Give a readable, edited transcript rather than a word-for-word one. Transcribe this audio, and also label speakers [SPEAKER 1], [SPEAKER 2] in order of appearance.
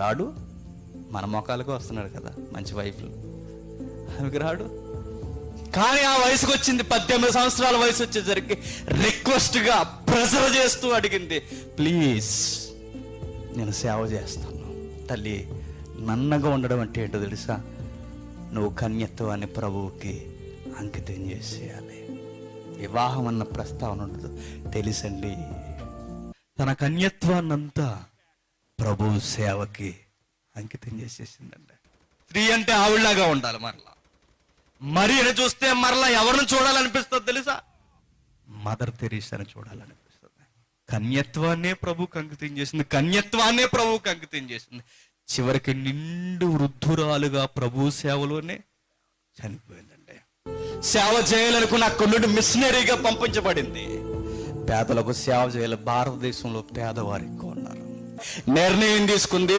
[SPEAKER 1] రాడు. మన మొఖాలకు వస్తున్నాడు కదా మంచి వైఫ్లు, ఆమెకు రాడు. కానీ ఆ వయసుకు వచ్చింది, 18 సంవత్సరాల వయసు వచ్చేసరికి రిక్వెస్ట్గా ప్రెజర్ చేస్తూ అడిగింది, ప్లీజ్ నేను సేవ చేస్తాను తల్లి. నన్నగా ఉండడం అంటే ఏంటో తెలుసా? నువ్వు కన్యత్వాన్ని ప్రభువుకి అంకితం చేసేయాలి. వివాహం అన్న ప్రస్తావన ఉండదు. తెలుసండి, తన కన్యత్వాన్నంతా ప్రభు సేవకి అంకితం చేసేసిందండి. స్త్రీ అంటే ఆవిడలాగా ఉండాలి. మరి చూస్తే మరలా ఎవరిని చూడాలనిపిస్తుంది తెలుసా? మదర్ తెరీసాని చూడాలనిపిస్తుంది. కన్యత్వాన్నే ప్రభువుకి అంకితం చేసింది, కన్యత్వాన్నే ప్రభువుకి అంకితం చేసింది. చివరికి నిండు వృద్ధురాలుగా ప్రభు సేవలోనే చనిపోయిందండి. సేవ చేయాలనుకున్న అక్కడి మిషనరీగా పంపించబడింది. పేదలకు సేవ చేయాలి. భారతదేశంలో పేదవారు ఎక్కువ ఉన్నారు. నిర్ణయం తీసుకుంది,